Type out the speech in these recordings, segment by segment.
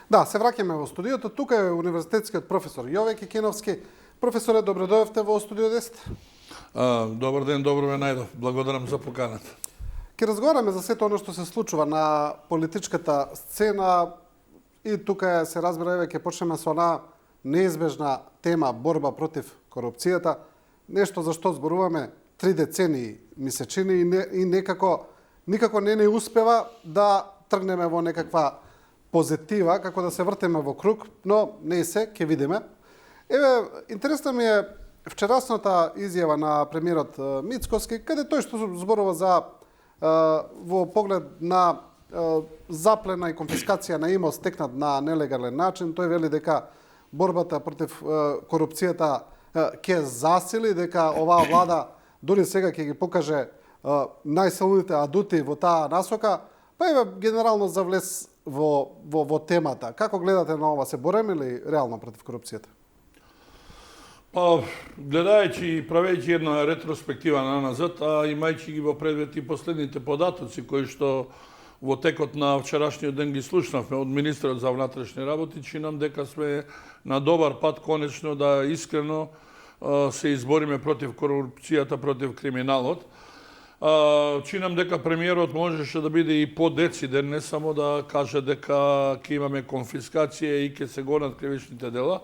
Да, се враќаме во студиото. Тука е универзитетскиот професор Јове Кикиновски. Професоре, добро дојдовте во студио 10. Добар ден, добро ме најдов. Благодарам за поканата. Ке разговараме за сето оно што се случува на политичката сцена и тука се разбира, еве ќе почнеме со она неизбежна тема борба против корупцијата, нешто за што зборуваме 3 децении ми се чини и никако не успева да тргнеме во некаква позитива, како да се вртеме во круг, но не се, ќе видиме. Еве, интересна ми е вчерасната изјава на премиерот Мицкоски, каде тој што зборува за во поглед на заплена и конфискација на имот стекнат на нелегален начин. Тој вели дека борбата против корупцијата ќе засили, дека оваа влада дури сега ќе ги покаже најсилните адути во таа насока. Па еве генерално за влез во темата. Како гледате на ова? Се бореме ли реално против корупцијата? Па, гледајќи и правејќи една ретроспектива на назад, а имајќи ги во предвид и последните податоци кои што во текот на вчерашниот ден ги слушнавме од министерот за внатрешни работи, чинам дека сме на добар пат конечно да искрено се избориме против корупцијата, против криминалот. Чинам дека премиерот можеше да биде и подециден, не само да каже дека ќе имаме конфискација и ќе се гонат кривичните дела,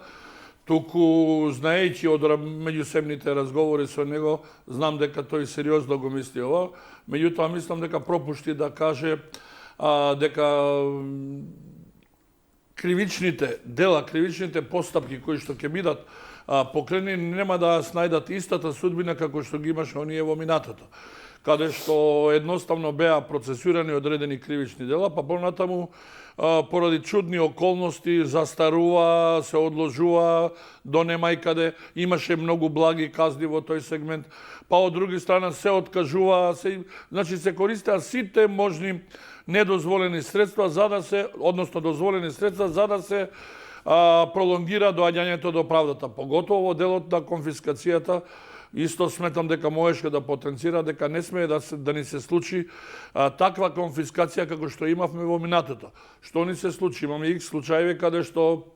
туку знаејќи од меѓусебните разговори со него, знам дека тој сериозно го мисли ова, меѓутоа мислам дека пропушти да каже дека кривичните дела, кривичните постапки кои што ќе бидат покренени нема да снајдат истата судбина како што ги имаше оние во минатото, каде што едноставно беа процесирани одредени кривични дела, па понатаму поради чудни околности застарува, се одложува до немај каде, имаше многу благи казни во тој сегмент, па од друга страна се откажува, значи се користеа сите можни недозволени средства за да се, односно дозволени средства за да се пролонгира доаѓањето до правдата, поготово во делот на конфискацијата. Исто сметам дека можеше да потенцира дека не смее да ни се случи таква конфискација како што имавме во минатото. Што ни се случи? Имаме икс случаи каде што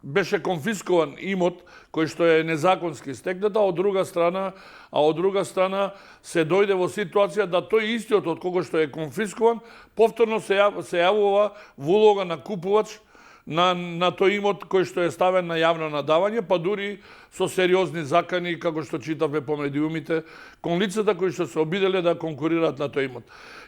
беше конфискуван имот кој што е незаконски стекнат, а од друга страна се дојде во ситуација да тој истиот од кого што е конфискуван повторно се јавува во улога на купувач на тој имот кој што е ставен на јавно надавање, па дури со сериозни закани, како што читавме по медиумите, кон лицата кои што се обиделе да конкурираат на тој имот.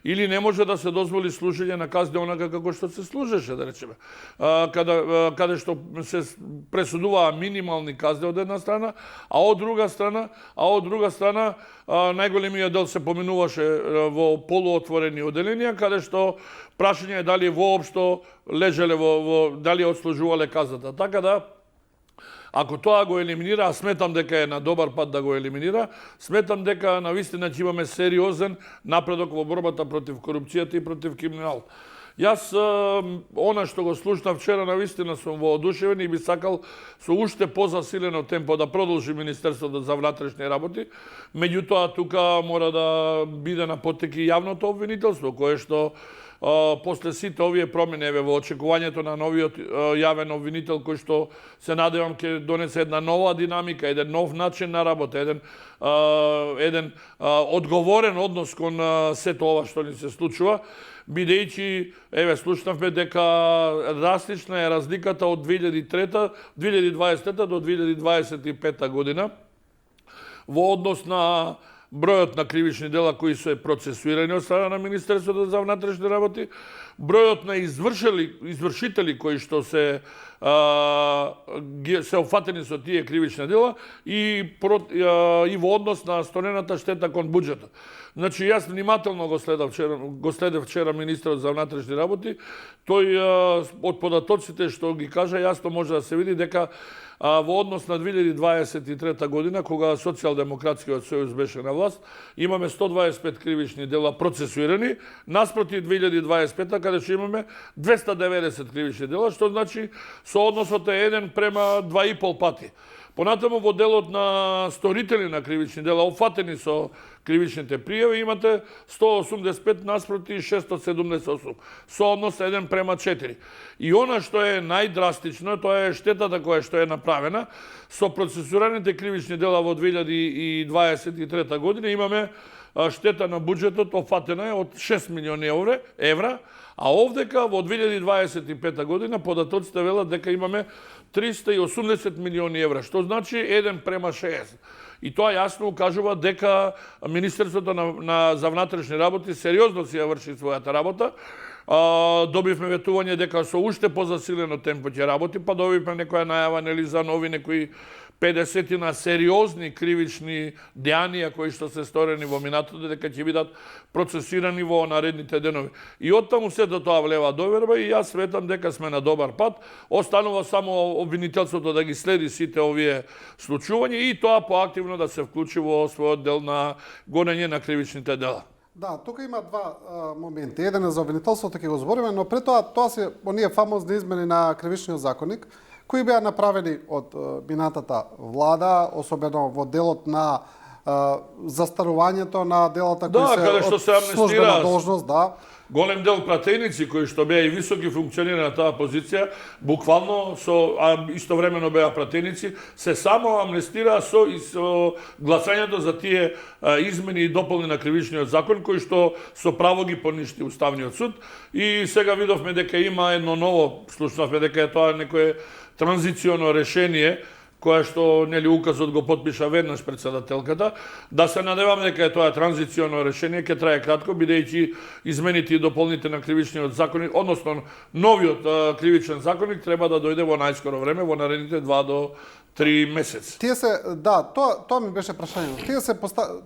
Или не може да се дозволи служење на казни онака како што се служеше, да речеме. Каде што се пресудуваа минимални казни од една страна, а од друга страна најголемиот дел се поминуваше во полуотворени оделенија, каде што прашање е дали воопшто лежеле дали отслужувале казната. Така да, ако тоа го елиминира, а сметам дека е на добар пат да го елиминира, сметам дека навистина ќе имаме сериозен напредок во борбата против корупцијата и против криминалот. Јас, она што го слушнав вчера, навистина сум воодушевен и би сакал со уште позасилено темпо да продолжи Министерството за внатрешни работи. Меѓутоа, тука мора да биде на потеки јавното обвинителство, кое што после сите овие промени во очекувањето на новиот јавен обвинител кој што се надевам ќе донесе една нова динамика, еден нов начин на работа, еден одговорен однос кон сето ова што ни се случува, бидејќи слушнавме дека драстична е разликата од 2020 до 2025 година во однос на бројот на кривични дела кои се процесуирани од страна на Министерството за внатрешни работи, бројот на извршители кои што се офатени со тие кривични дела и во однос на сторената штета кон буџетот. Значи, јас внимателно го следев вчера министерот за внатрешни работи. Тој од податоците што ги кажа, јасно може да се види дека во однос на 2023 година, кога Социјалдемократскиот сојуз беше на власт, имаме 125 кривични дела процесуирани, наспроти 2025 каде што имаме 290 кривични дела, што значи со односот е 1 према 2,5 пати. Понатаму во делот на сторители на кривични дела, офатени со кривичните пријави, имате 185 наспроти 678. Сооднос 1:4. И она што е најдрастично, тоа е штетата која што е направена со процесураните кривични дела во 2023 година. Имаме штета на буџетот офатена е од 6 милиони евра, а овдека во 2025 година податоците велат дека имаме 380 милиони евра, што значи 1:60. И тоа јасно укажува дека Министерството за внатрешни работи сериозно си ја врши својата работа. Добивме ветување дека со уште позасилено темпо ќе работи, па добивме некоја најава нели за нови некои 50 на сериозни кривични дејанија кои што се сторени во минатото, дека ќе бидат процесирани во наредните денови. И оттаму сето тоа влева доверба и јас сметам дека сме на добар пат. Останува само обвинителството да ги следи сите овие случувања и тоа поактивно да се вклучи во својот дел на гонење на кривичните дела. Да, тука има два моменти. Еден е за обвинителството, ќе го збориме, но пред тоа се оние фамозни измени на кривичниот законник, кои беа направени од минатата влада, особено во делот на застарувањето на делата кои се од службена должност, да. Голем дел пратеници кои што беа и високи функционери на таа позиција, буквално истовремено беа пратеници, се само амнестираа со гласањето за тие измени и дополни на кривичниот закон, кои што со право ги поништи Уставниот суд. И сега видовме дека има едно ново, слушнавме дека е тоа некое транзиционо решение, која што нели указот го потпиша веднаш председателката, да се надевам дека е тоа транзиционо решение, ќе трае кратко, бидејќи измените и дополните на кривичниот законник, односно новиот кривичен законник треба да дојде во најскоро време, во наредните 2 до 3 месеци. Тие се, да, тоа ми беше прашањето.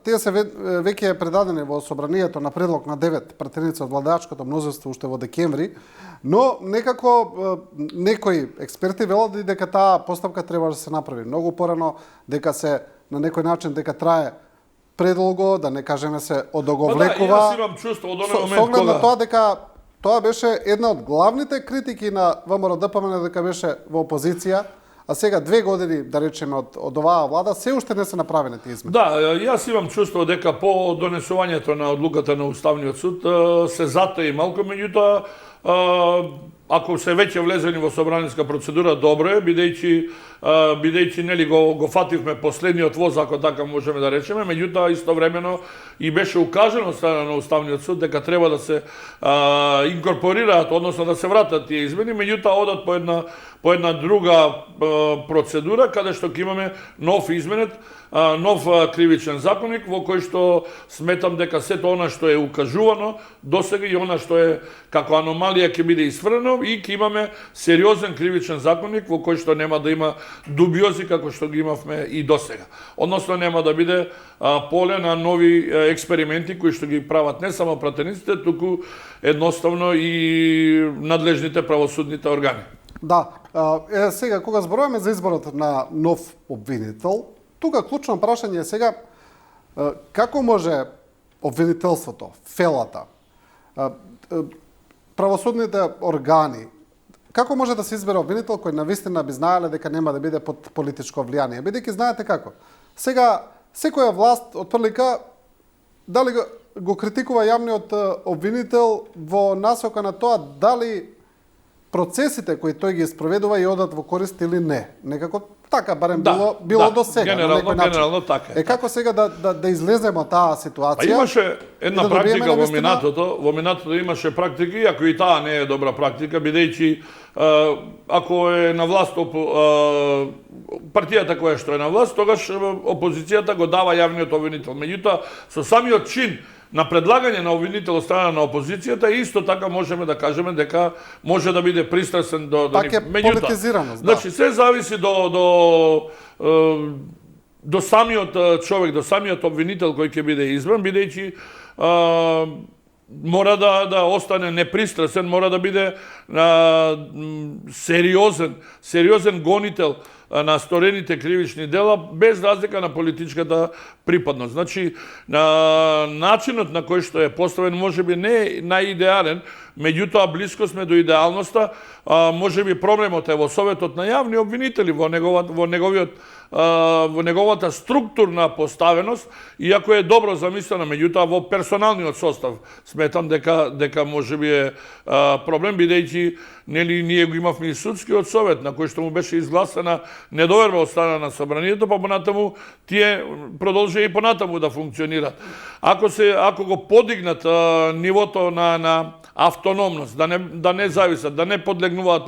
Тие се веќе предадени во собранието на предлог на 9 пратеници од владеачкото мнозинство уште во декември, но некако некои експерти велат дека таа постапка треба да се направи многу порано, дека се на некој начин дека трае предолго, да не кажеме се одоговлекува. Да, јас имам чувство од оној момент кога на тоа дека тоа беше една од главните критики на ВМРО-ДПМН дека беше во опозиција. А сега 2 години, да речеме, од оваа влада, се уште не се направени тие измени. Да, јас имам чувство дека по донесувањето на одлуката на Уставниот суд се затаи малку, меѓутоа ако се веќе влезени во собраниска процедура, добро е, бидејќи нели го фативме последниот воз, ако така можеме да речеме, меѓутоа истовремено и беше укажано од страна на Уставниот суд дека треба да се инкорпорираат, односно да се вратат тие измени, меѓутоа одат по една друга процедура, каде што ќе имаме нов изменет, нов кривичен законник, во кој што сметам дека сето она што е укажувано досега и она што е како аномалија ќе биде исфрено и ќе имаме сериозен кривичен законник во кој што нема да има дубиози како што ги имавме и досега. Односно нема да биде поле на нови експерименти кои што ги прават не само пратениците, туку едноставно и надлежните правосудните органи. Да, сега кога зборуваме за изборот на нов обвинител, тука клучно прашање е сега како може обвинителството, фелата, правосудните органи, како може да се избере обвинител кој навистина би знаеле дека нема да биде под политичко влијание? Бидејќи знаете како, сега секоја власт отпрлика дали го критикува јавниот обвинител во насока на тоа дали процесите кои тој ги спроведува и одат во корист или не. Некако така барем било до сега. Генерално така е. Како сега да излеземе од таа ситуација? Имаше една практика во минатото имаше практика, иако и таа не е добра практика, бидејќи ако е на власт партијата која што е на власт, тогаш опозицијата го дава јавниот обвинител. Меѓутоа, со самиот чин на предлагање на обвинител од страна на опозицијата, исто така можеме да кажеме дека може да биде пристрасен до така политизираност. Значи се зависи до самиот човек, до самиот обвинител кој ќе биде избран, бидејќи мора да остане непристрасен, мора да биде сериозен гонител на сторените кривични дела без разлика на политичката припадност. Значи, начинот на кој што е поставен можеби не е најидеален, меѓутоа близко сме до идеалноста. Можеби проблемот е во Советот на јавни обвинители, во неговата структурна поставеност, иако е добро замислена, меѓутоа во персоналниот состав сметам дека можеби е проблем, бидејќи нели ние го имавме и судскиот совет на кој што му беше изгласена недоверба од страна на собранието, па понатаму тие продолжија и понатаму да функционираат. Ако го подигнат нивото на автономност, да не зависат, да не подлегнуваат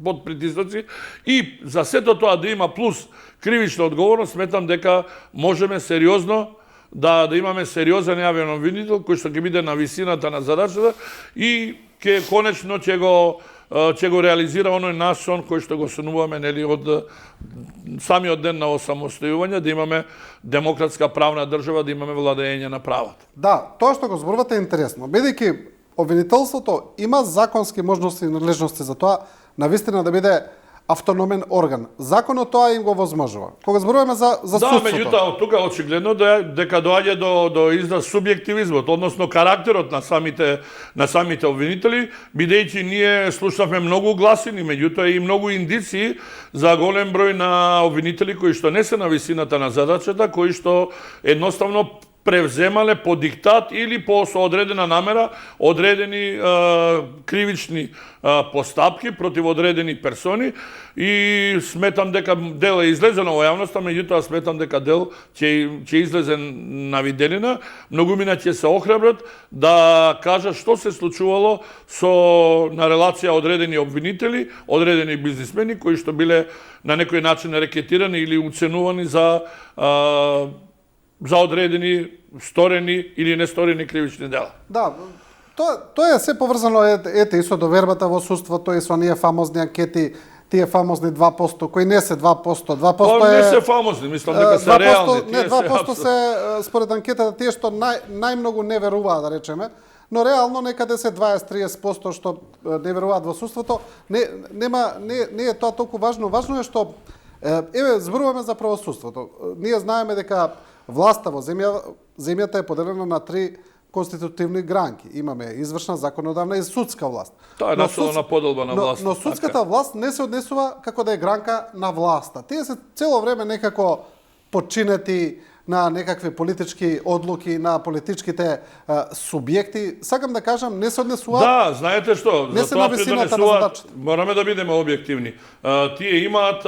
под притисоци и за сето тоа да има плюс кривична одговорност, сметам дека можеме сериозно да имаме сериозен јавен обвинител кој што ќе биде на висината на задачата и конечно ќе го реализира оној наш сон кој што го сонуваме нели од самиот ден на осамостојување, да имаме демократска правна држава, да имаме владење на правото. Да, тоа што го зборувате е интересно, бидејќи обвинителството има законски можности и надлежности за тоа навистина да биде автономен орган. Законот тоа им го возможува. Кога зборуваме за судството. Да, меѓутоа тука очигледно дека доаѓа до израз субјективизмот, односно карактерот на самите обвинители, бидејќи ние слушнавме многу гласини, меѓутоа и многу индиции за голем број на обвинители кои што не се на висината на задачата, кои што едноставно превземале по диктат или со одредена намера одредени кривични постапки против одредени персони и сметам дека дел е излезено во јавноста, меѓутоа сметам дека дел ќе излезе на виделина. Многумина ќе се охрабрат да кажат што се случувало на релација одредени обвинители, одредени бизнисмени кои што биле на некој начин рекетирани или уценувани за одредени сторени или несторени кривични дела. Да, тоа е се поврзано и со довербата во судството и со оние фамозни анкети, тие фамозни 2%, кои не се 2%. 2% не се фамозни, мислам дека се реални. Не, 2% се според анкетата тие што најмногу не веруваат, да речеме, но реално некаде се 20-30% што не веруваат во судството. Не е тоа толку важно. Важно е што зборуваме за правосудството. Ние знаеме дека власта во земјата е поделена на 3 конститутивни гранки. Имаме извршна, законодавна и судска власт. Тоа е национална поделба на власт. Но судската власт не се однесува како да е гранка на власта. Тие се цело време некако подчинети на некакви политички одлуки, на политичките субјекти. Сакам да кажам, не се однесуваат. Да, знаете што, не се на висината на задачата. Мораме да бидеме објективни. Тие имаат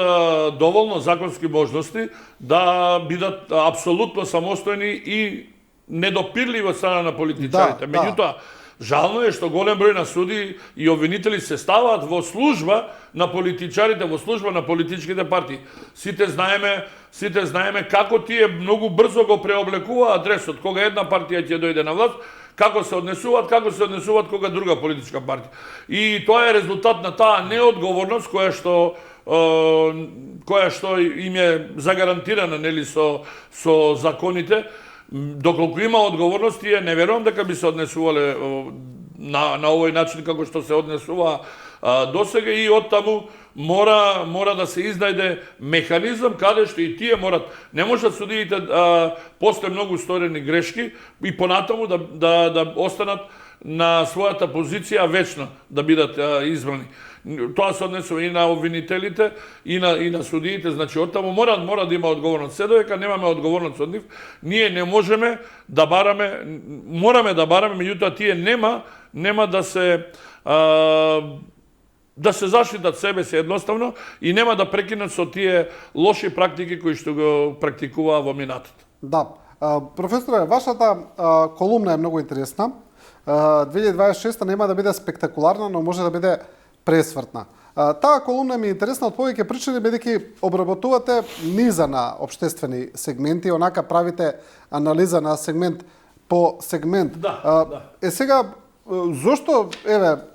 доволно законски можности да бидат апсолутно самостојни и недопирливи од страна на политичарите. Меѓутоа, жално е што голем број на суди и обвинители се ставаат во служба на политичарите, во служба на политичките партии. Сите знаеме како тие многу брзо го преоблекуваат адресот кога една партија ќе дојде на власт, како се однесуваат кога друга политичка партија. И тоа е резултат на таа неодговорност која што им е загарантирана нели со законите. Доколку има одговорност, тие не верувам дека би се однесувале на овој начин како што се однесува досега и оттаму мора да се изнајде механизам каде што и тие морат. Не можат судиите после многу сторени грешки и понатаму да останат на својата позиција вечно да бидат избрани. Тоа се однесува и на обвинителите, и на судиите, значи оттаму мора да има одговорност. Се додека немаме одговорност од нив, ние не можеме да бараме, мораме да бараме, меѓутоа тие нема да се заштитат себе си едноставно и нема да прекинат со тие лоши практики кои што го практикуваа во минатото. Да. Професоре, вашата колумна е многу интересна. 2026 нема да биде спектакуларна, но може да биде пресвртна. Таа колумна ми е интересна од повеќе причини, бидејќи обработувате низа на општествени сегменти, онака правите анализа на сегмент по сегмент. Да. Сега, зошто,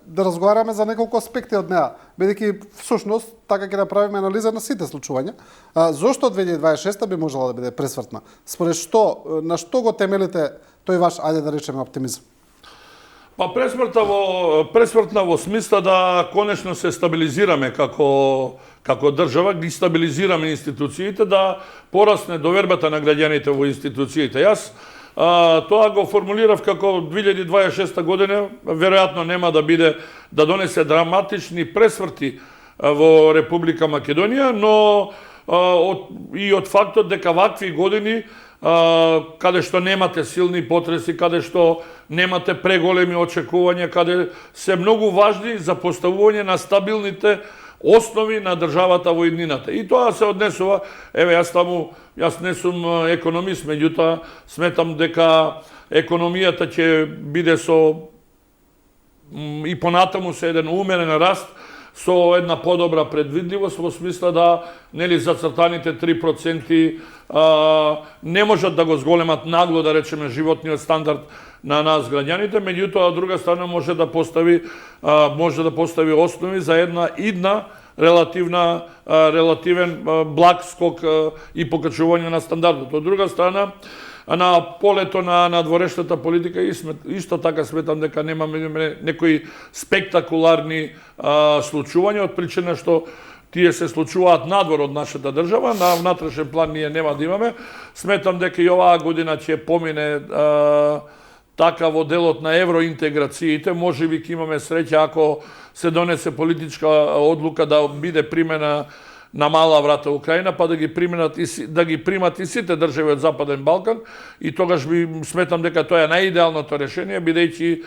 да разговараме за неколку аспекти од неа, бидејќи всушност така ќе направиме анализа на сите случувања. Зошто 2026 би можела да биде пресвртна? Според што, на што го темелите тој ваш, ајде да речеме, оптимизм? Па пресвртна во смисла да конечно се стабилизираме како како држава ги стабилизираме институциите, да порасне довербата на граѓаните во институциите. Јас тоа го формулирав како 2026 година, веројатно нема да биде да донесе драматични пресврти во Република Македонија, но и од фактот дека вакви години каде што немате силни потреси, каде што немате преголеми очекувања, каде се многу важни за поставување на стабилните основи на државата во иднината. И тоа се однесува, јас не сум економист, меѓутоа сметам дека економијата ќе биде и понатаму со еден умерен раст, со една подобра предвидливост во смисла да зацртаните 3% не можат да го зголемат нагло, да речеме, животниот стандард на нас граѓаните, меѓутоа од друга страна може да постави основи за една идна релативен благ скок и покачување на стандардот. Од друга страна, на полето на надворешната политика исто така сметам дека немаме некои спектакуларни случувања, од причина што тие се случуваат надвор од нашата држава, на внатрешен план ние нема да имаме. Сметам дека и оваа година ќе помине така во делот на евроинтеграциите, можеби ќе имаме среќа ако се донесе политичка одлука да биде примена на мала врата Украина, па да ги примат и сите држави од Западен Балкан, и тогаш сметам дека тоа е најидеалното решение, бидејќи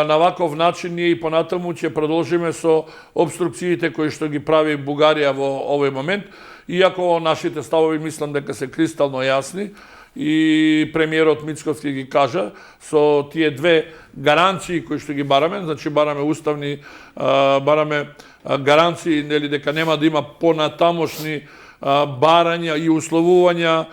на ваков начин ние и понатаму ќе продолжиме со обструкциите кои што ги прави Бугарија во овој момент, иако нашите ставови мислам дека се кристално јасни, и премиерот Мицковски ги кажа со тие две гаранции кои што ги бараме, значи бараме гаранции дека нема да има понатамошни барања и условувања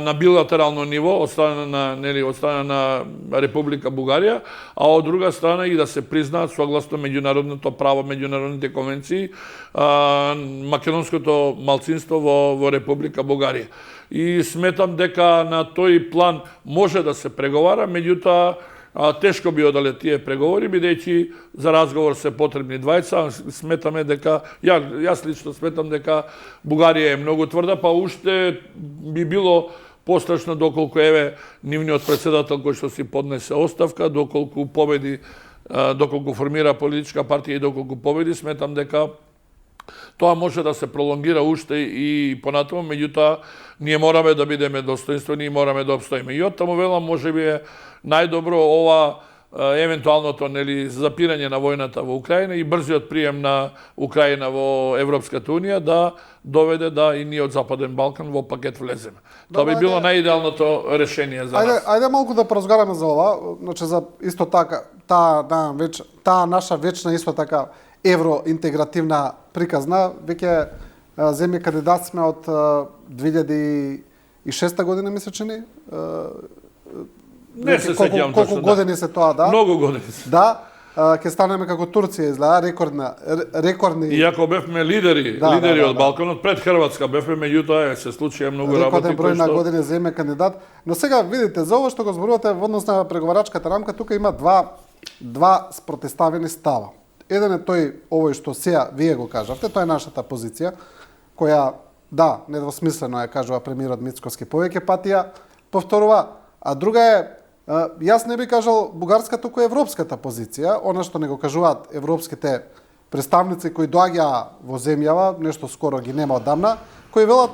на билатерално ниво од страна на Република Бугарија, а од друга страна и да се признаат согласно меѓународното право, меѓународните конвенции, македонското малцинство во Република Бугарија. И сметам дека на тој план може да се преговара, меѓутоа тешко би одале тие преговори, бидејќи за разговор се потребни двајца. Сметаме дека, јас лично сметам дека Бугарија е многу тврда, па уште би било пострашно доколку нивниот председател кој што си поднесе оставка, доколку формира политичка партија и доколку победи, сметам дека тоа може да се пролонгира уште и понатаму, меѓутоа ние мораме да бидеме достоинствени и мораме да обстоиме. И оттаму велам, можеби е најдобро ова евентуалното запирање на војната во Украина и брзиот прием на Украина во Европската унија да доведе да и ние од Западен Балкан во пакет влеземе. Тоа би било најидеалното решение за нас. Ајде малку да поразговараме за ова, значи за исто така таа наша вечна исто така евроинтегративна приказна, веќе земје кандидат сме од 2006 година, мисля, че не? Не се сеќавам точно. Колку години се тоа, да? Многу години се. Да, ќе станеме како Турција, изгледа, рекордни... Иако бевме лидери од Балканот, пред Хрватска бевме, меѓутоа се случија многу работи. Рекорден број на години земје кандидат. Но сега, видите, за ова што го зборувате во однос на преговарачката рамка, тука има два спротиставени става. Еден е тој, овој што сега вие го кажавте, тоа е нашата позиција, која, да, недвосмислено ја кажува премиерот Мицковски повеќе пати ја повторува, а друга е, јас не би кажал бугарска, туку европската позиција, она што не го кажуваат европските представници кои доаѓаа во земјава, нешто скоро ги нема одамна, кои велат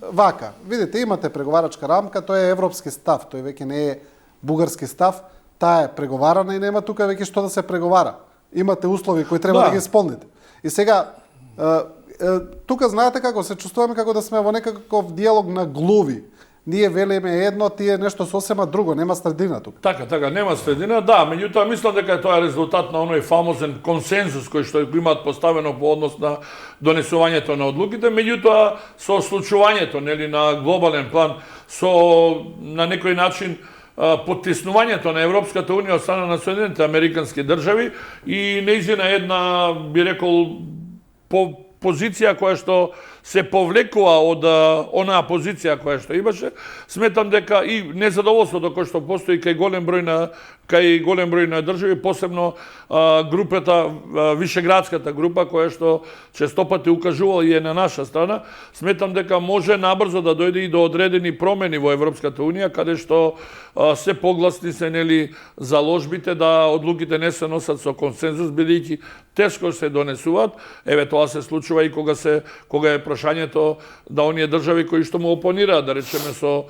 вака, видите, имате преговарачка рамка, тоа е европски став, тој веќе не е бугарски став, таа е преговарана и нема тука веќе што да се преговара. Имате услови кои треба да ги исполните. И сега, тука знаете како се чувствуваме, како да сме во некаков диалог на глуви. Ние велиме едно, тие нешто сосема друго, нема средина тука. Така, нема средина, да, меѓутоа мислам дека тоа е резултат на оној фамозен консензус кој што го имаат поставено по однос на донесувањето на одлуките, меѓутоа со случувањето на глобален план, на некој начин поттиснувањето на Европската унија од страна на Соединените американски држави и нејзина една, би рекол, позиција која што се повлекува од онаа позиција која што имаше, сметам дека и незадоволството кој што постои кај голем број на држави, посебно групата, вишеградската група која што честопати укажувала и е на наша страна, сметам дека може набрзо да дојде и до одредени промени во Европската унија, каде што се погласни се заложбите да одлуките не се носат со консензус, бидејќи тешко се донесуваат. Еве тоа се случува и кога е прашањето да оние држави кои што му опонираат, да речеме со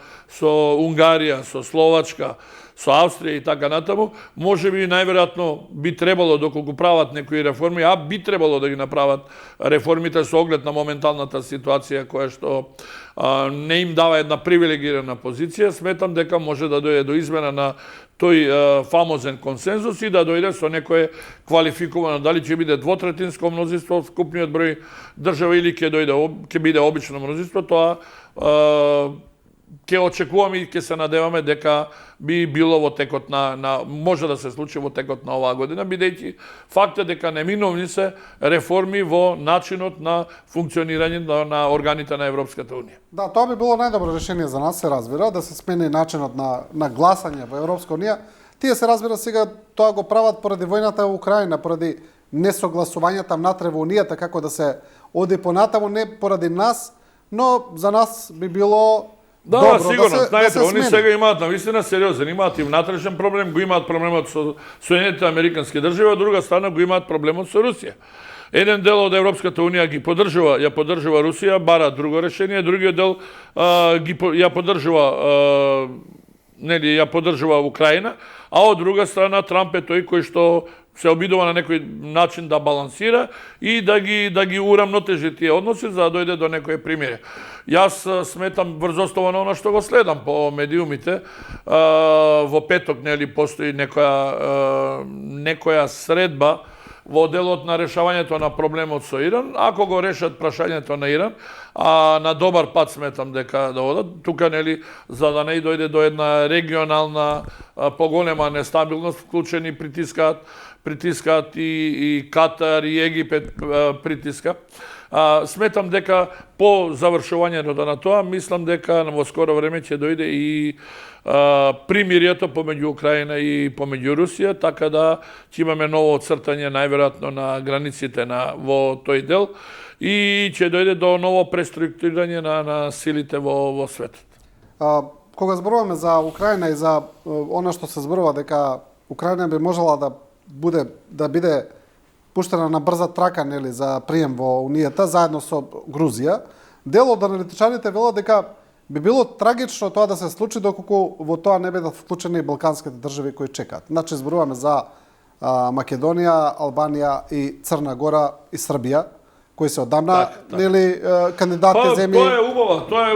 Унгарија, со Словачка, со Австрија и така натаму, може би најверојатно би требало, доколку прават некои реформи, би требало да ги направат реформите со оглед на моменталната ситуација која што не им дава една привилегирана позиција, сметам дека може да дојде до измена на тој фамозен консензус и да дојде со некое квалификувано, дали ќе биде двотретинско мнозинство од вкупниот број држави или ќе биде обично мнозинство, тоа ќе очекуваме и ќе се надеваме дека би било во текот може да се случи во текот на оваа година, бидејќи факт е дека неминовни се реформи во начинот на функционирање на органите на Европската унија. Да, тоа би било најдобро решение за нас, се разбира, да се смени начинот на гласање во Европска унија. Тие се разбира сега тоа го прават поради војната во Украина, поради несогласувањата внатре во унијата како да се оди понатаму, не поради нас, но за нас би било Да, сигурно, знаете, они смени. сега имаат навистина сериозен, имаат и внатрешен проблем, го имаат проблемот со Соединетите американски држави, од друга страна го имаат проблемот со Русија. Еден дел од Европската унија ја поддржува Русија, бара друго решение, другиот дел ја поддржува Украина, а од друга страна Трамп е тој кој што се обидува на некој начин да балансира и да ги урамнотежи тие односи за да дојде до некое примирие. Јас сметам врзостова на она што го следам по медиумите. Во петок постои некоја средба во делот на решавањето на проблемот со Иран. Ако го решат прашањето на Иран, на добар пат сметам дека да одат, тука за да не дојде до една регионална поголема нестабилност, вклучени притискаат и Катар и Египет притиска. Сметам дека по завршувањето на тоа, мислам дека во скоро време ќе дојде и примирието помеѓу Украина и помеѓу Русија, така да ќе имаме ново оцртање најверојатно на границите во тој дел и ќе дојде до ново преструктурирање на силите во светот. Кога зборуваме за Украина и за она што се зборува дека Украина би можела да биде пуштена на брза трака за прием во Унијата заедно со Грузија, дел од аналитичарите велат дека би било трагично тоа да се случи доколку во тоа не бидат вклучени и балканските држави кои чекаат. Значи зборуваме за Македонија, Албанија и Црна Гора и Србија, кои се одамна кандидатски земји. Тоа е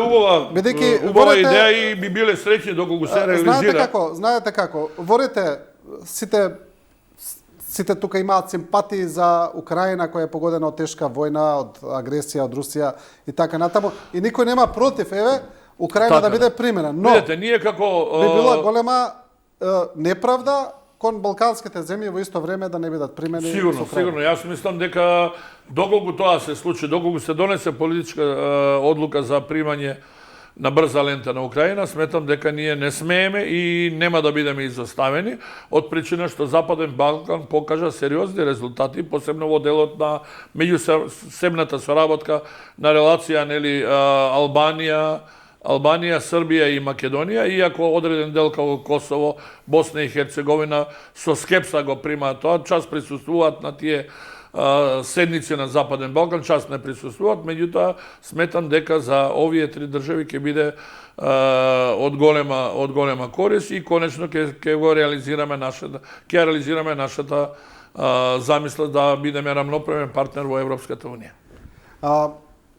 убава идеја и би биле среќни доколку се реализира. Знаете како, ворите сите тука имаат симпатии за Украина која е погодена од тешка војна, од агресија од Русија и така натаму, и никој нема против Украина да биде примена, но видете, ние како би била голема неправда кон балканските земји во исто време да не бидат примени. Сигурно, јас мислам дека доколку тоа се случи, доколку се донесе политичка одлука за примање на брза лента на Украина, сметам дека ние не смееме и нема да бидеме изоставени, од причина што Западен Балкан покажа сериозни резултати, посебно во делот на меѓусебната соработка на релација Албанија, Србија и Македонија, иако одреден дел како Косово, Босна и Херцеговина со скепса го примаат тоа, час присуствуваат на тие седници на Западен Балкан, част не присуствуваат, меѓутоа сметам дека за овие три држави ќе биде од голема корист и конечно ќе реализираме нашата замисла да бидеме рамноправен партнер во Европската унија.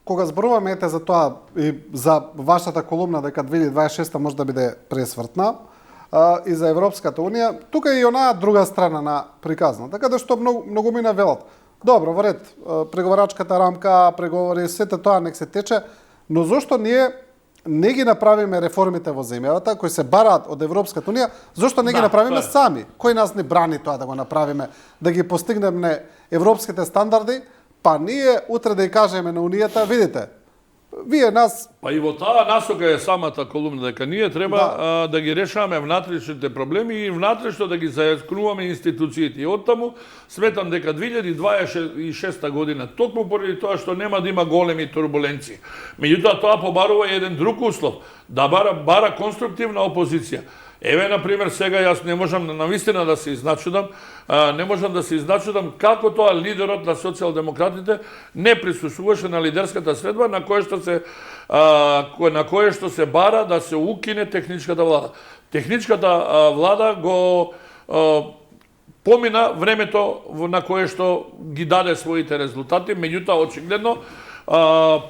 Кога зборуваме за тоа и за вашата колумна дека 2026 може да биде пресвртна и за Европската унија, тука е и онаа друга страна на приказна, така да што многу мина велат. Добро, во ред, преговарачката рамка, преговори, сето тоа нек се тече, но зошто ние не ги направиме реформите во земјата кои се бараат од Европската унија, зошто не ги направиме сами? Кој нас не брани тоа да го направиме, да ги постигнеме европските стандарди, па ние утре да ја кажеме на унијата, видите, вие нас Па и во таа насока е самата колумна, дека ние треба да ги решаваме внатрешните проблеми и внатрешно да ги зајаскнуваме институциите. И оттаму сметам дека 2026 година, токму поради тоа што нема да има големи турбуленции. Меѓутоа тоа побарува еден друг услов, да бара конструктивна опозиција. Еве, например, сега јас не можам навистина да се изначудам, како тоа лидерот на социјалдемократите не присуствуваше на лидерската средба на кое што се бара да се укине техничката влада. Техничката влада го помина времето на кое што ги даде своите резултати, меѓутоа очигледно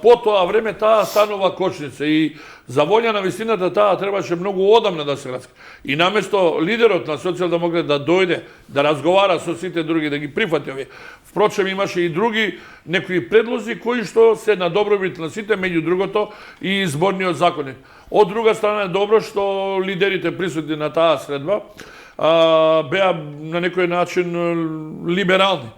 по тоа време таа станува кочница и за волја на вистината таа требаше многу одамна да се раскри. И наместо лидерот на социјалдемократ да дојде да разговара со сите други, да ги прифати овие. Впрочем, имаше и други некои предлози кои што се на добробит на сите, меѓу другото и изборниот законник. Од друга страна е добро што лидерите присутни на таа средба беа на некој начин либерални.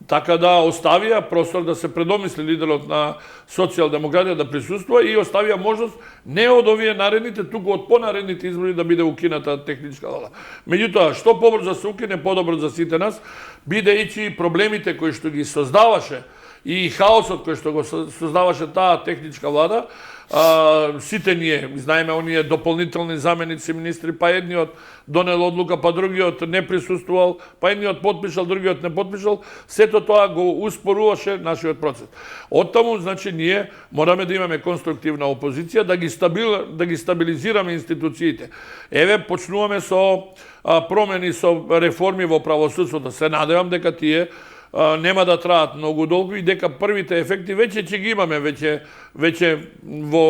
Така да оставија простор да се предомисли лидерот на социјалдемократија да присуствува и оставија можност не од овие наредните, туку од понаредните избори да биде укината техничка влада. Меѓутоа, што побрзо се укине, подобро за сите нас, бидејќи проблемите кои што ги создаваше и хаосот кој што го создаваше таа техничка влада, сите ние знаеме оние дополнителни заменици министри, па едниот донел одлука, па другиот не присуствувал, па едниот потпишал, другиот не потпишал, сето тоа го успоруваше нашиот процес. Оттаму, значи, ние мораме да имаме конструктивна опозиција, да ги стабилизираме институциите. Еве, почнуваме со промени, со реформи во правосудството. Се надевам дека тие нема да траат многу долго и дека првите ефекти веќе ќе ги имаме веќе во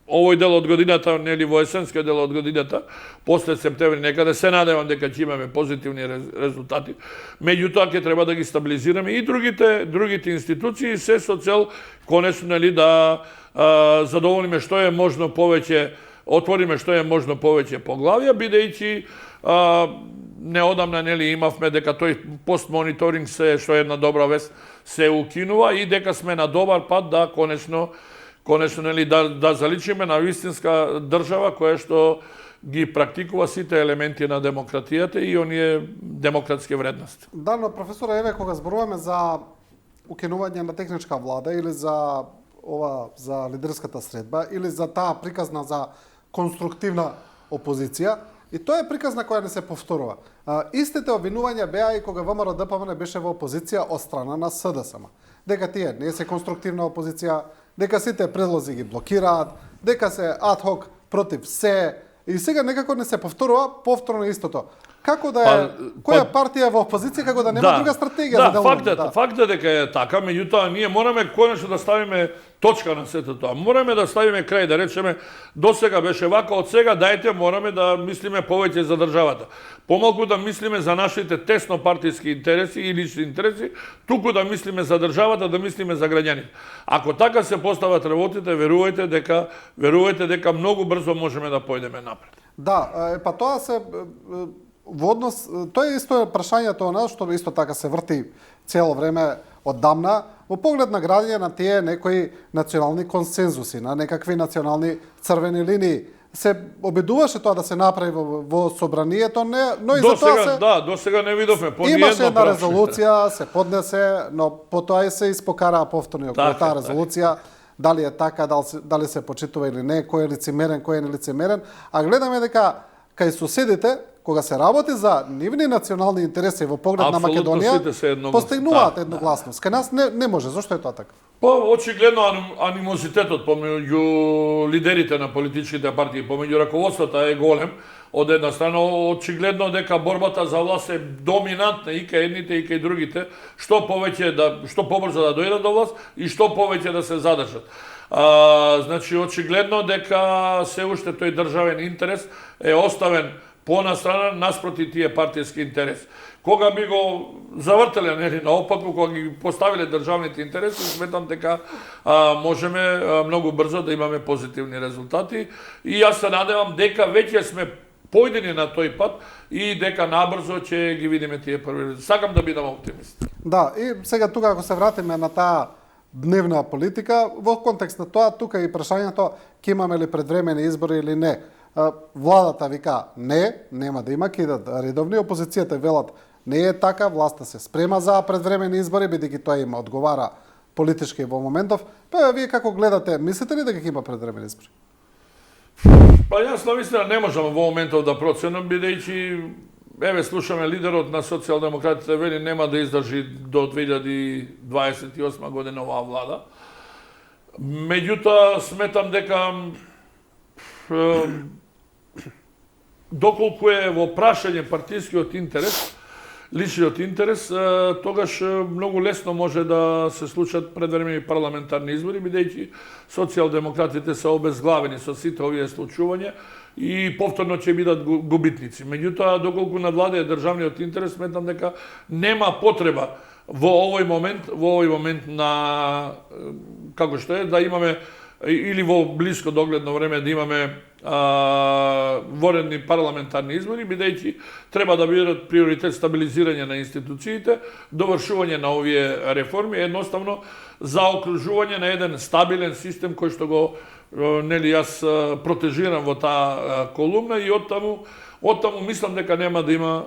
овој дел од годината, нели во есенскиот дел од годината, после септември некаде, се надевам дека ќе имаме позитивни резултати. Меѓутоа ќе треба да ги стабилизираме и другите институции, се со цел конечно нели да задоволиме што е можно повеќе, отвориме што е можно повеќе поглавја, бидејќи неодамна нели имавме дека тој постмониторинг што е една добра вест се укинува и дека сме на добар пат да конечно нели да заличиме на вистинска држава која што ги практикува сите елементи на демократијата и оние демократски вредности. Да, но професоре, еве кога зборуваме за укинување на техничка влада или за лидерската средба или за таа приказна за конструктивна опозиција, и тоа е приказна која не се повторува. Истите обвинувања беа и кога ВМРО ДПМН беше во опозиција од страна на СДСМ. Дека тие не се конструктивна опозиција, дека сите предлози ги блокираат, дека се адхок против се, и сега некако не се повторува повторно истото. Како да е, која партија во опозиција, како да нема друга стратегија за делување? Фактот е дека е така, меѓутоа ние мораме конечно да ставиме точка на сето тоа. Мораме да ставиме крај, да речеме, досега беше вака, од сега дајте мораме да мислиме повеќе за државата. Помалку да мислиме за нашите тесно партиски интереси и лични интереси, туку да мислиме за државата, да мислиме за граѓаните. Ако така се постават работите, верувајте дека многу брзо можеме да појдеме напред. Да, па тоа се во однос, тоа е исто прашањето на што исто така се врти цело време оддамна во поглед на градење на тие некои национални консензуси, на некакви национални црвени линии. Се обидуваше тоа да се направи во собранието, но и за тоа до сега не видовме по имаше една резолуција, се поднесе, но потоа и се испокараа повторно околу таа резолуција. Дали е така, дали се почитува или не, кој е лицемерен, кој е нелицемерен, а гледаме дека кај соседите, кога се работи за нивни национални интереси во поглед на Македонија, постигнуваат едногласност. Кај нас не може. Зошто е тоа така? Очигледно анимозитетот помеѓу лидерите на политичките партии, помеѓу раководството е голем. Од една страна, очигледно дека борбата за власт е доминантна и кај едните и кај другите, што побрзо да дојдат до власт и што повеќе да се задржат. Значи, очигледно дека се уште тој државен интерес е оставен понастрана наспроти тие партиски интереси. Кога би го завртеле нели наопаку, кога ги поставиле државните интереси, сметам дека можеме многу брзо да имаме позитивни резултати и јас се надевам дека веќе сме појдени на тој пат и дека набрзо ќе ги видиме тие први резултати. Сакам да бидам оптимист. Да, и сега тука ако се вратиме на таа дневна политика. Во контекст на тоа, тука и прашањето ќе имаме ли предвремени избори или не. Владата вика не, нема да има, ќе идат редовни, опозицијата велат не е така, власта се спрема за предвремени избори, бидејќи тоа им одговара политички во моментов. Па вие како гледате, мислите ли дека ќе има предвремени избори? Па јас навистина не можам во моментов да проценам, бидејќи еве слушаме лидерот на социјалдемократите вели нема да издржи до 2028 година оваа влада. Меѓутоа сметам дека доколку е во прашање партискиот интерес, личниот интерес, тогаш многу лесно може да се случат предвремени парламентарни избори, бидејќи социјалдемократите се обезглавени со сите овие случувања и повторно ќе бидат губитници. Меѓутоа, доколку надвладее државниот интерес, сметам дека нема потреба во овој момент на како што е да имаме или во блиско догледно време да имаме воредни парламентарни избори, бидејќи треба да бидат приоритет стабилизирање на институциите, довршување на овие реформи, едноставно заокружување на еден стабилен систем кој што го јас протежирам во таа колумна и оттаму мислам дека нема да има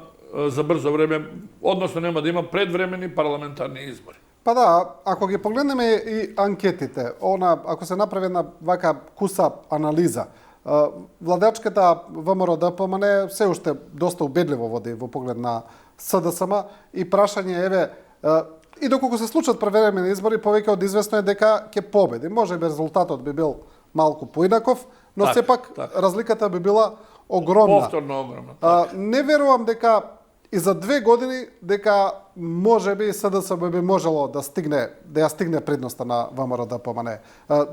за брзо време, односно нема да има предвремени парламентарни избори. Па да, ако ги погледнеме и анкетите, ако се направи една вака куса анализа, владачката ВМРО-ДПМН се уште доста убедливо води во поглед на СДСМ и прашање еве и доколку се случат превремени избори, повеќе од известно е дека ќе победи. Можеби резултатот би бил малку поинаков, но сепак разликата би била огромна. Повторно огромна. Не верувам дека и за 2 години дека можеби СДСМ би можело да ја стигне предноста на ВМРО-ДПМН,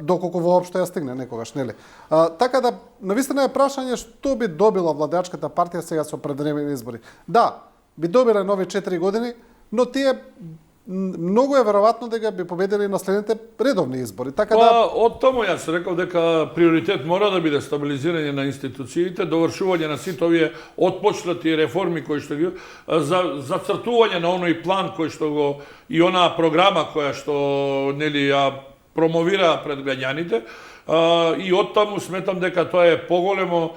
доколку воопшто ја стигне некогаш, нели? Така да навистина е прашање што би добила владачката партија сега со предвремени избори. Да, би добила нови 4 години, но тие многу е веројатно дека би победили на следните редовни избори. Така да од таму јас реков дека приоритет мора да биде стабилизирање на институциите, довршување на сите овие отпочнати реформи кои што ги зацртување на оној план кој што го и онаа програма која што нели ја промовира пред граѓаните. И оттаму сметам дека тоа е поголема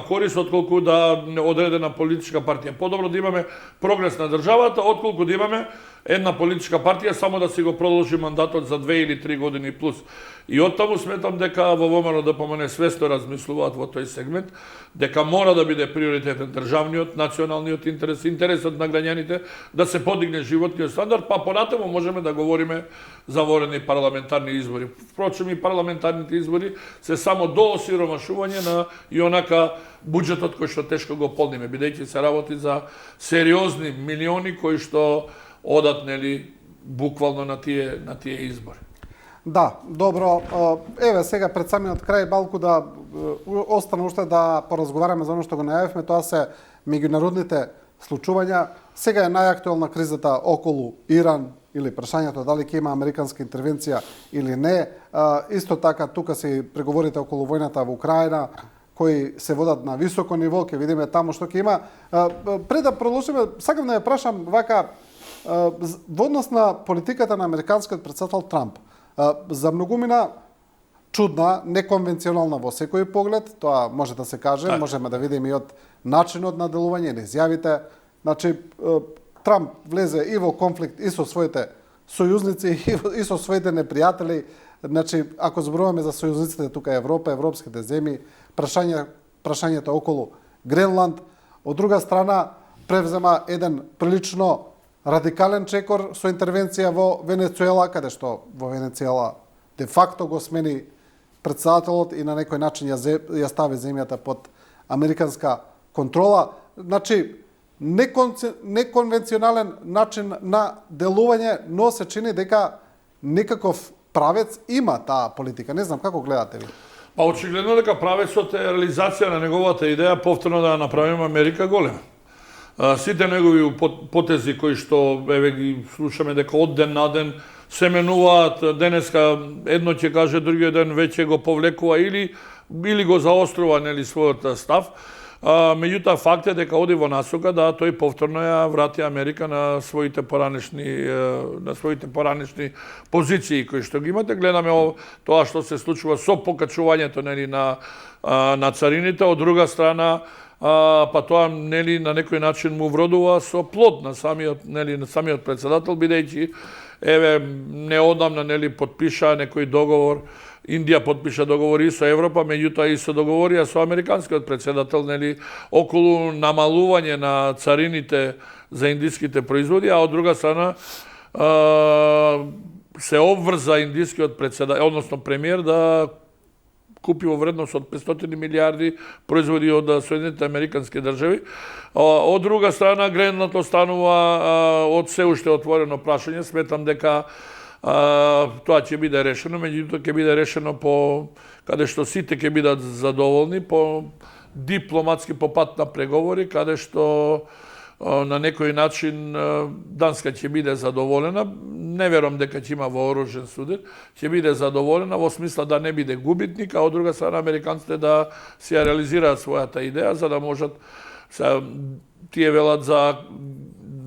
корист отколку да одредена политичка партија. Подобро да имаме прогрес на државата, отколку да имаме една политичка партија само да си го продолжи мандатот за 2 или 3 години плюс. И оттаму сметам дека во ВМРО-ДПМН свесно размислуваат во тој сегмент, дека мора да биде приоритетен државниот, националниот интерес, интересот на граѓаните, да се подигне животниот стандард, па понатаму можеме да говориме за воредни парламентарни избори. Впрочем, и парламентарните избори се само до осиромашување на и онака буџетот кој што тешко го полниме, бидејќи се работи за сериозни милиони кои што одат нели буквално на тие избори. Да, добро. Еве сега пред самиот крај малку да остана уште да поразговараме за оно што го најавивме, тоа се меѓународните случувања. Сега е најактуелна кризата околу Иран или прашањето дали ќе има американска интервенција или не. Исто така тука се преговорите околу војната во Украина кои се водат на високо ниво, ќе видиме таму што ќе има. Пред да продолжиме, сакам да ја прашам вака во однос на политиката на американскиот претседател Трамп. За многумина чудна, неконвенционална во секој поглед, тоа може да се каже, можеме да видиме и од начинот на делување, на изјавите. Значи, Трамп влезе и во конфликт и со своите сојузници и со своите непријатели. Значи, ако зборуваме за сојузниците тука Европа, европските земји, прашањето околу Гренланд, од друга страна превзема еден прилично радикален чекор со интервенција во Венецуела, каде што во Венецуела де факто го смени претседателот и на некој начин ја стави земјата под американска контрола. Значи, неконвенционален начин на делување, но се чини дека некаков правец има таа политика. Не знам како гледате ви. Па очигледно дека правецот е реализација на неговата идеја повторно да направиме Америка голема. Сите негови потези кои што еве ги слушаме дека од ден на ден се менуваат, денеска едно ќе каже, другиот ден веќе го повлекува или го заострува нели својот став. Меѓутоа факт е дека оди во насока да тој повторно ја врати Америка на своите поранешни позиции кои што ги имате. Гледаме тоа што се случува со покачувањето нели на царините, од друга страна па тоа нели на некој начин му вродува со плод на самиот претседател, бидејќи неодамна нели потпиша некој договор. Индија потпиша договори со Европа, меѓутоа и со договори со американскиот претседател нели околу намалување на царините за индиските производи, а од друга страна се обврза индискиот претседател, односно премиер да купи во вредност од 500 милиарди производи од Соединетите американски држави. Од друга страна, Гренланд останува од се уште отворено прашање. Сметам дека тоа ќе биде решено, меѓутоа ќе биде решено по каде што сите ќе бидат задоволни, по дипломатски по пат на преговори, каде што на некој начин Данска ќе биде задоволена. Не верувам дека ќе има вооружен судир, ќе биде задоволена во смисла да не биде губитник, а од друга страна американците да си ја реализираат својата идеја за да можат тие велат за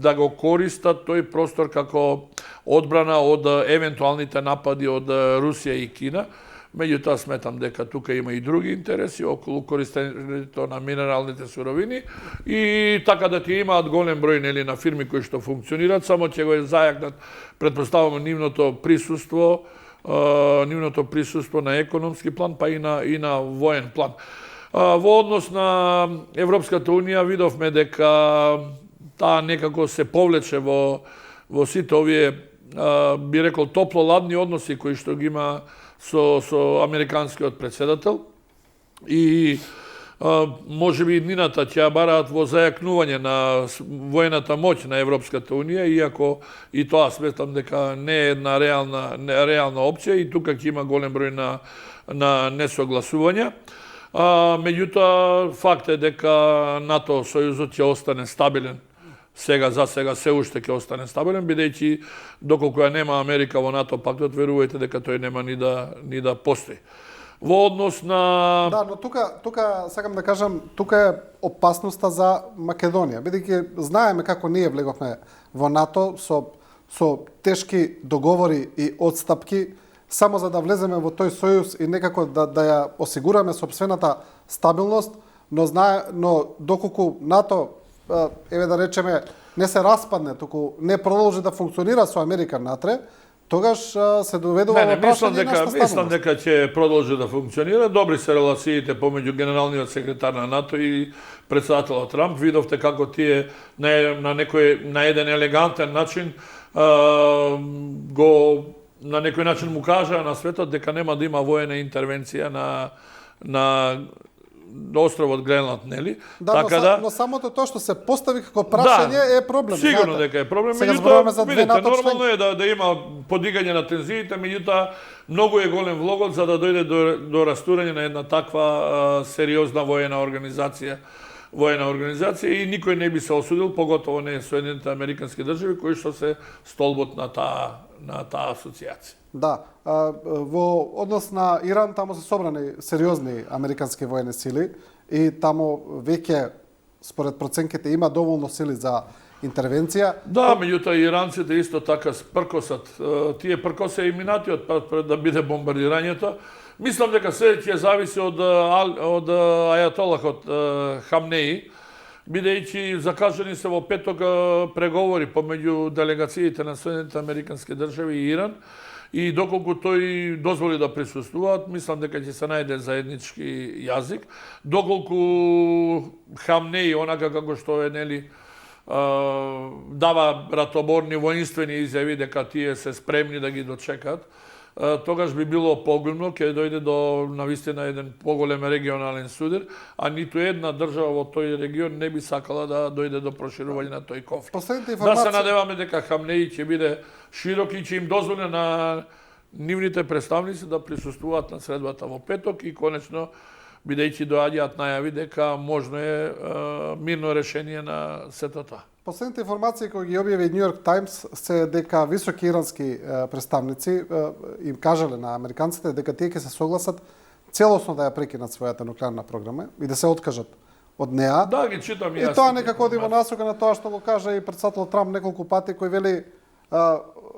да го користат тој простор како одбрана од евентуалните напади од Русија и Кина. Меѓутоа сметам дека тука има и други интереси околу користењето на минералните суровини и така да ти имаат голем број нели на фирми кои што функционираат, само ќе го зајакнат претпоставуваме нивното присуство на економски план па и на воен план. Во однос на Европската унија видовме дека таа некако се повлече во сите овие би рекол топло-ладни односи кои што ги има со американскиот претседател и можеби нината ќе ја бараат во зајакнување на воената моќ на Европската унија, иако и тоа сметам дека не е една реална опција и тука ќе има голем број на несогласувања. Меѓутоа факт е дека НАТО сојузот ќе остане стабилен. За сега се уште ќе остане стабилен, бидејќи доколку ја нема Америка во НАТО пактот, верувајте дека тој нема ни да постои. Во однос на... Да, но тука сакам да кажам, тука е опасноста за Македонија, бидејќи знаеме како ние влеговме во НАТО со тешки договори и одстапки, само за да влеземе во тој сојуз и некако да ја осигураме сопствената стабилност, но доколку НАТО еве да речеме, не се распадне, туку не продолжи да функционира со Америка натре, тогаш се доведува во прашање нашата стабилност. Мислам дека ќе продолжи да функционира. Добри се релациите помеѓу генералниот секретар на НАТО и претседателот Трамп. Видовте како тие на еден елегантен начин на некој начин му кажаа на светот дека нема да има воена интервенција на островот Гренланд, нели? Да, но самото тоа што се постави како прашање е проблем. Сигурно дека е проблем. Сега зборуваме за две НАТО членки. Нормално е да има подигање на тензиите, меѓутоа многу е голем влогот за да дојде до растурање на една таква сериозна воена организација и никој не би се осудил, поготово не Соединетите американски држави кои што се столбот на таа асоциација. Да, во однос на Иран таму се собрани сериозни американски воени сили и таму веќе според проценките има доволно сили за интервенција. Да, меѓутоа иранците исто така пркосат. Тие пркоса и минатиот пат пред да биде бомбардирањето. Мислам дека се ќе зависи од ајатолахот Хамнеи, бидејќи закажани се во петок преговори помеѓу делегациите на Соединетите американски држави и Иран. И доколку тој дозволи да присуствуваат, мислам дека ќе се најде заеднички јазик. Доколку Хамнеи, онака како што е, нели, дава ратоборни воинствени изјави дека тие се спремни да ги дочекат, тогаш би било погубно, ќе дојде до навистина еден поголем регионален судир, а ниту една држава во тој регион не би сакала да дојде до проширување на тој конфликт. Да се надеваме дека Хамнеи ќе биде широк и ќе им дозволи на нивните представници да присуствуваат на средбата во петок и конечно бидејќи доаѓаат најави дека можно е мирно решение на сето тоа. Последните информации кои ги објави New York Times се дека високи ирански представници им кажале на американците дека тие ќе се согласат целосно да ја прекинат својата нуклеарна програма и да се откажат од неа. Да, ги читам и тоа некако оди во насока на тоа што го кажа и претседател Трамп неколку пати, кој вели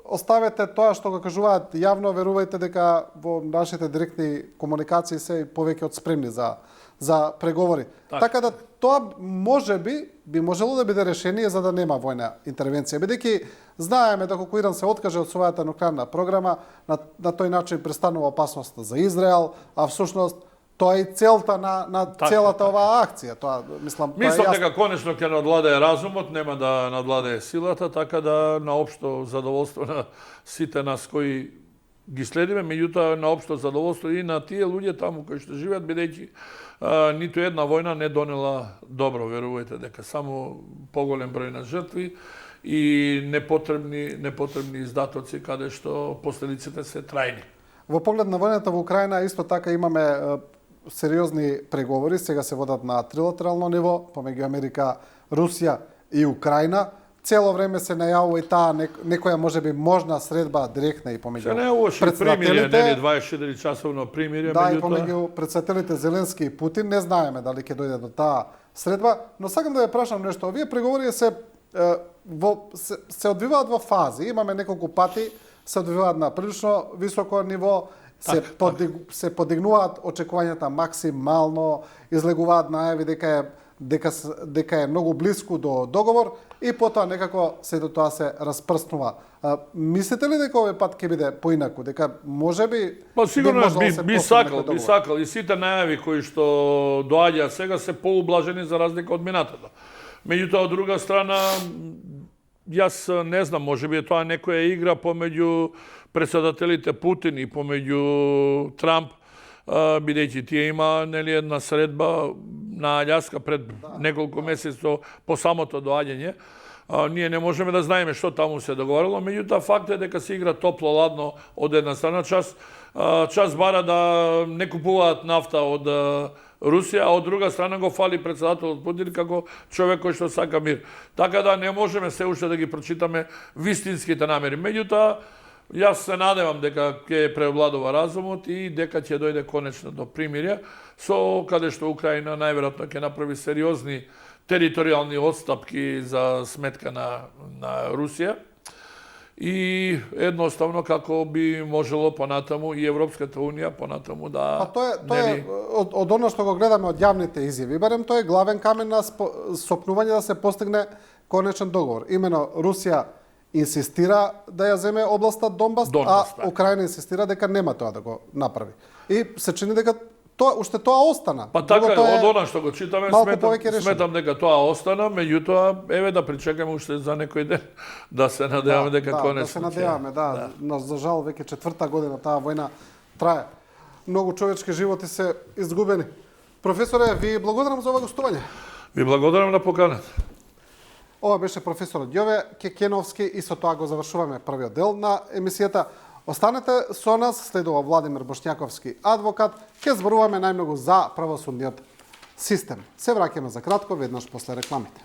оставете тоа што го кажуваат јавно, верувајте дека во нашите директни комуникации се повеќе од спремни за преговори. Така да тоа можеби би можело да биде решение за да нема војна интервенција, бидејќи знаеме дека кога Иран се откаже од својата нуклеарна програма, на тој начин престанува опасност за Израел, а всушност тоа е и целта на целата оваа акција. Тоа мислам дека конечно ќе надвладее разумот, нема да надвладее силата, така да на општо задоволство на сите нас кои ги следиме, меѓутоа на општо задоволство и на тие луѓе таму кои што живеат, бидејќи ниту една војна не донела добро, верувајте дека само поголем број на жртви и непотребни издатоци каде што последиците се трајни. Во поглед на војната во Украина исто така имаме сериозни преговори, сега се водат на трилатерално ниво помеѓу Америка, Русија и Украина. Цело време се најавува и таа некоја можеби можна средба директна и помеѓу председателите, 24 часовно примирие, да, и помеѓу председателите Зеленски и Путин. Не знаеме дали ќе дојде до таа средба, но сакам да ја прашам нешто. Овие преговори се одвиваат во фази. Имаме неколку пати се одвиваат на прилично високо ниво, се подигнуваат очекувањата максимално, излегуваат најави дека е многу блиску до договор и потоа некако сето тоа се распрснува. Мислите ли дека овој пат ќе биде поинаку, дека можеби сигурно би сакал и сите најави кои што доаѓаат сега се поублажени за разлика од минатата. Меѓутоа од друга страна јас не знам, можеби е тоа некоја игра помеѓу председателите Путин и помеѓу Трамп, бидејќи тие има една средба на Аљаска пред неколку месеци по самото доаѓање. Ние не можеме да знаеме што таму се договорило, меѓутоа факт е дека се игра топло-ладно од една страна, час бара да не купуваат нафта од Русија, а од друга страна го фали председателот Путин како човек кој што сака мир. Така да не можеме се уште да ги прочитаме вистинските намери. Меѓутоа, јас се надевам дека ќе преовладува разумот и дека ќе дојде конечно до примирие, со каде што Украина најверојатно ќе направи сериозни територијални отстапки за сметка на Русија. И едноставно како би можело понатаму и Европската Унија понатаму да... тоа е од оно што го гледаме од јавните изјави, барем тоа е главен камен на сопнување да се постигне конечен договор. Имено Русија инсистира да ја земе областа Донбас, а Украина инсистира дека нема тоа да го направи. И се чини дека уште тоа остана. Па така, од она што го читаме, сметам дека тоа остана, меѓутоа, еве да причекаме уште за некој ден, да се надеваме дека конечно. Да се надеваме, да. За жал, веќе четврта година таа војна трае. Многу човечки животи се изгубени. Професоре, ви благодарам за ова гостување. Ви благодарам на поканата. Ова беше професорот Јове Кекеновски и со тоа го завршуваме првиот дел на емисијата. Останете со нас, следува Владимир Бошњаковски, адвокат, ќе зборуваме најмногу за правосудниот систем. Се враќаме за кратко, веднаш после рекламите.